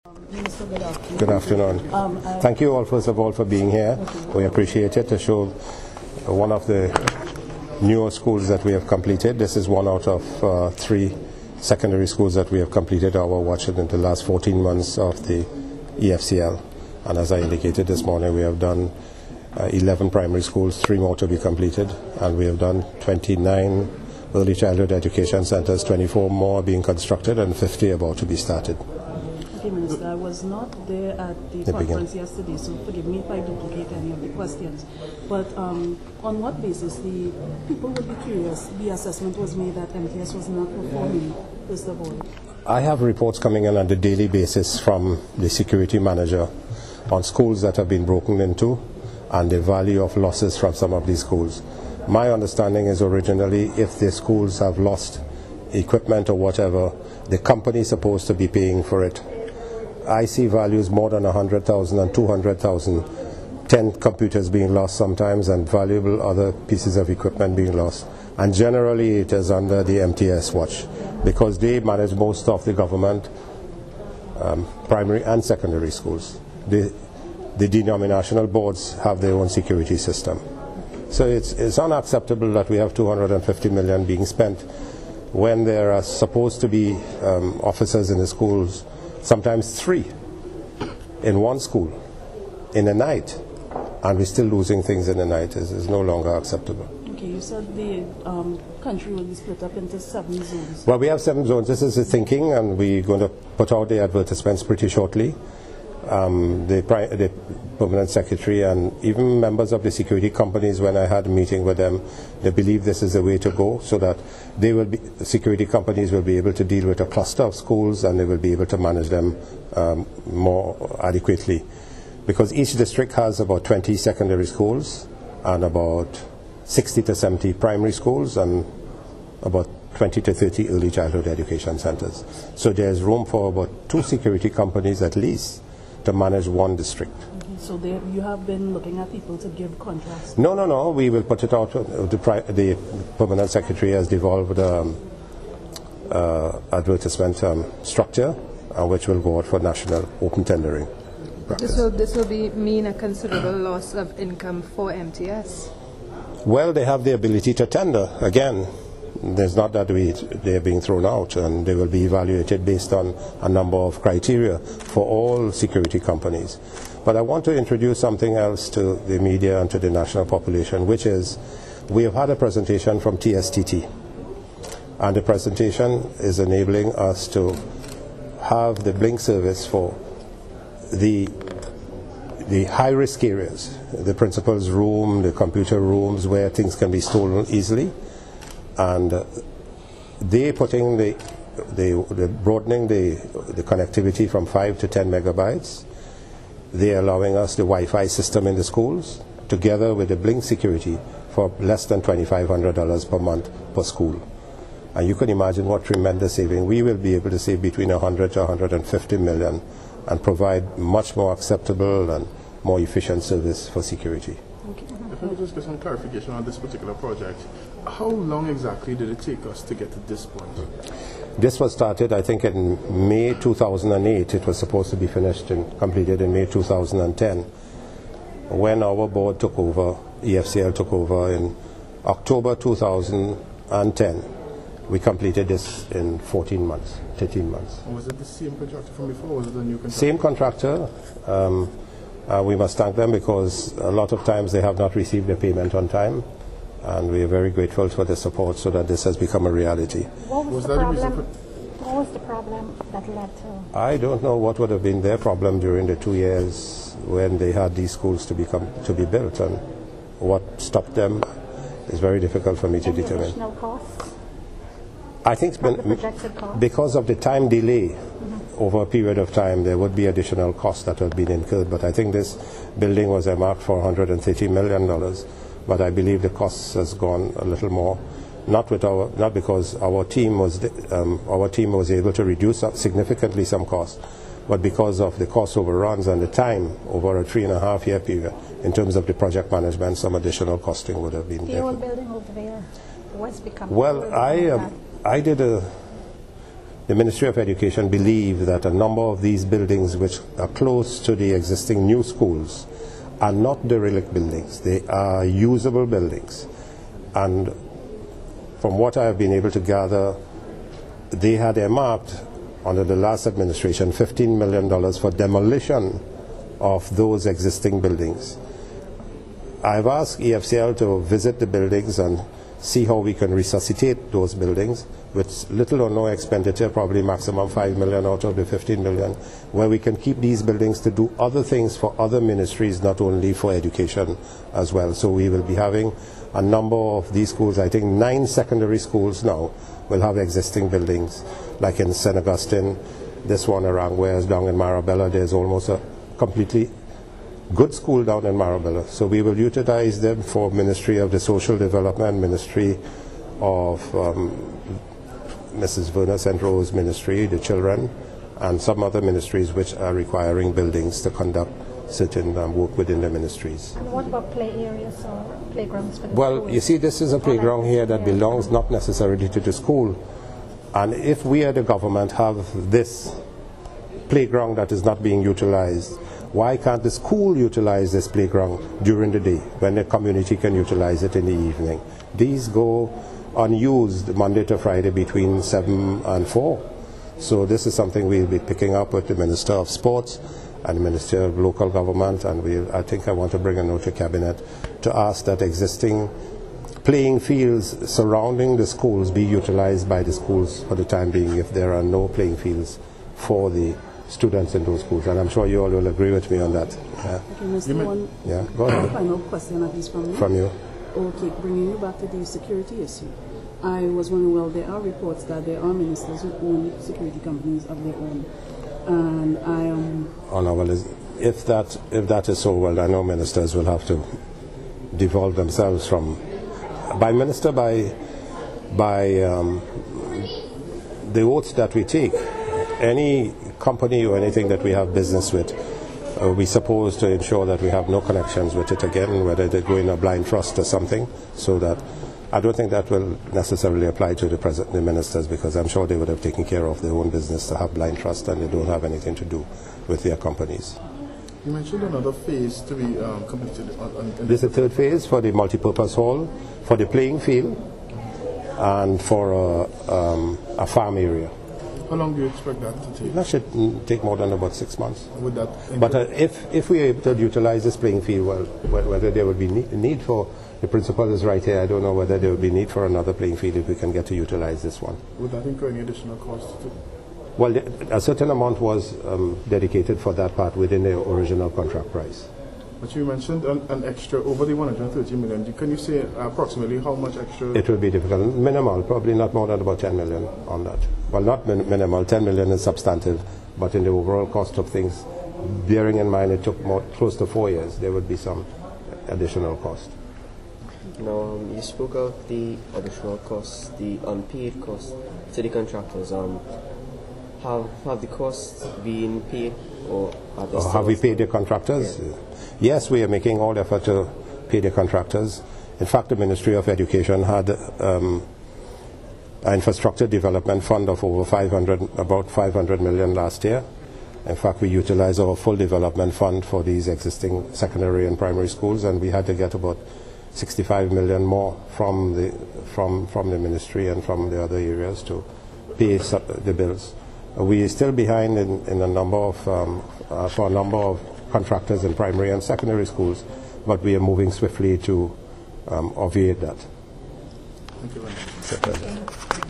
Minister, good afternoon. Good afternoon. Thank you all, first of all, for being here. We appreciate it to show one of the newer schools that we have completed. This is one out of 3 secondary schools that we have completed our watch in the last 14 months of the EFCL. And as I indicated this morning, we have done 11 primary schools, 3 more to be completed, and we have done 29 early childhood education centers, 24 more being constructed, and 50 about to be started. Okay, Minister, I was not there at the conference yesterday, so forgive me if I duplicate any of the questions. But on what basis the people would be curious? The assessment was made that MTS was not performing, first of all. I have reports coming in on a daily basis from the security manager on schools that have been broken into and the value of losses from some of these schools. My understanding is originally if the schools have lost equipment or whatever, the company is supposed to be paying for it. I see values more than 100,000 and 200,000, 10 computers being lost sometimes and valuable other pieces of equipment being lost. And generally it is under the MTS watch because they manage most of the government primary and secondary schools. The denominational boards have their own security system. So it's unacceptable that we have 250 million being spent when there are supposed to be officers in the schools, sometimes 3 in one school in the night, and we're still losing things in the night. Is no longer acceptable. Okay, you said the country will be split up into 7 zones. Well, we have 7 zones. This is the thinking, and we're going to put out the advertisements pretty shortly. The permanent secretary and even members of the security companies, when I had a meeting with them, they believe this is the way to go, so that security companies will be able to deal with a cluster of schools and they will be able to manage them more adequately. Because each district has about 20 secondary schools and about 60 to 70 primary schools and about 20 to 30 early childhood education centers. So there's room for about 2 security companies at least to manage one district. So you have been looking at people to give contracts? No. We will put it out. The permanent secretary has devolved advertisement structure, which will go out for national open tendering. This will mean a considerable loss of income for MTS. Well, they have the ability to tender again. There's not that they're being thrown out, and they will be evaluated based on a number of criteria for all security companies. But I want to introduce something else to the media and to the national population, which is we have had a presentation from TSTT, and the presentation is enabling us to have the blink service for the high-risk areas, the principal's room, the computer rooms where things can be stolen easily. And they putting the broadening the connectivity from 5 to 10 megabytes. They're allowing us the Wi-Fi system in the schools, together with the blink security, for less than $2,500 per month per school. And you can imagine what tremendous saving. We will be able to save between 100 to 150 million and provide much more acceptable and more efficient service for security. Okay. If I could just get some clarification on this particular project, how long exactly did it take us to get to this point? This was started, I think, in May 2008. It was supposed to be finished and completed in May 2010. When our board took over, EFCL took over in October 2010, we completed this in 14 months, 13 months. And was it the same contractor from before, or was it a new contractor? Same contractor. We must thank them because a lot of times they have not received their payment on time, and we are very grateful for the support so that this has become a reality. What was the problem that led to? I don't know what would have been their problem during the 2 years when they had these schools to be built, and what stopped them is very difficult for me to determine. Additional costs? I think because of the time delay, over a period of time, there would be additional costs that have been incurred. But I think this building was earmarked for $130 million. But I believe the costs has gone a little more, not because our team was able to reduce significantly some costs, but because of the cost overruns and the time over a 3.5-year period. In terms of the project management, some additional costing would have been there. The old building over there was becoming. Well, I did the Ministry of Education believe that a number of these buildings which are close to the existing new schools are not derelict buildings. They are usable buildings. And from what I have been able to gather, they had earmarked under the last administration $15 million for demolition of those existing buildings. I've asked EFCL to visit the buildings and see how we can resuscitate those buildings with little or no expenditure, probably maximum $5 million out of the $15 million, where we can keep these buildings to do other things for other ministries, not only for education as well. So we will be having a number of these schools. I think 9 secondary schools now will have existing buildings, like in St. Augustine, this one Aranguez down in Marabella. There's almost a completely good school down in Marabella. So we will utilize them for Ministry of the Social Development, Ministry of Mrs. Verna St. Rose Ministry, the children, and some other ministries which are requiring buildings to conduct certain work within the ministries. And what about play areas or playgrounds for the Well, schools? you see, this is a playground here that belongs not necessarily to the school. And if we as the government have this playground that is not being utilized, why can't the school utilize this playground during the day when the community can utilize it in the evening? These go unused Monday to Friday between 7 and 4. So this is something we'll be picking up with the Minister of Sports and the Minister of Local Government, and I think I want to bring a note to Cabinet to ask that existing playing fields surrounding the schools be utilized by the schools for the time being if there are no playing fields for the students in those schools. And I'm sure you all will agree with me on that. Yeah. Okay, Mr. One Go ahead. final question, at least from me. From you. Okay, bringing you back to the security issue. I was wondering, well, there are reports that there are ministers who own security companies of their own. And I am... Oh no, well, if that is so, well, I know ministers will have to devolve themselves from... By minister, by the oaths that we take, any company or anything that we have business with, we supposed to ensure that we have no connections with it again, whether they go in a blind trust or something, so that I don't think that will necessarily apply to the ministers, because I'm sure they would have taken care of their own business to have blind trust, and they don't have anything to do with their companies. You mentioned another phase to be completed. There's a third phase for the multipurpose hall, for the playing field, and for a farm area. How long do you expect that to take? That should take more than about 6 months. Would that but if we are able to utilize this playing field, well, whether there would be need for, the principal is right here, I don't know whether there would be need for another playing field if we can get to utilize this one. Would that incur any additional cost too? Well, a certain amount was dedicated for that part within the original contract price. But you mentioned an extra over the 130 million. Can you say approximately how much extra? It will be difficult. Minimal, probably not more than about 10 million on that. Well, not minimal. 10 million is substantive, but in the overall cost of things, bearing in mind it took close to 4 years, there would be some additional cost. Now, you spoke of the additional costs, the unpaid costs to the contractors. Have the costs been paid, or have we paid the contractors? Yeah. Yes, we are making all effort to pay the contractors. In fact, the Ministry of Education had an infrastructure development fund of about 500 million last year. In fact, we utilized our full development fund for these existing secondary and primary schools, and we had to get about 65 million more from the ministry and from the other areas to pay the bills. We are still behind in a number of for a number of contractors in primary and secondary schools, but we are moving swiftly to obviate that. Thank you very much.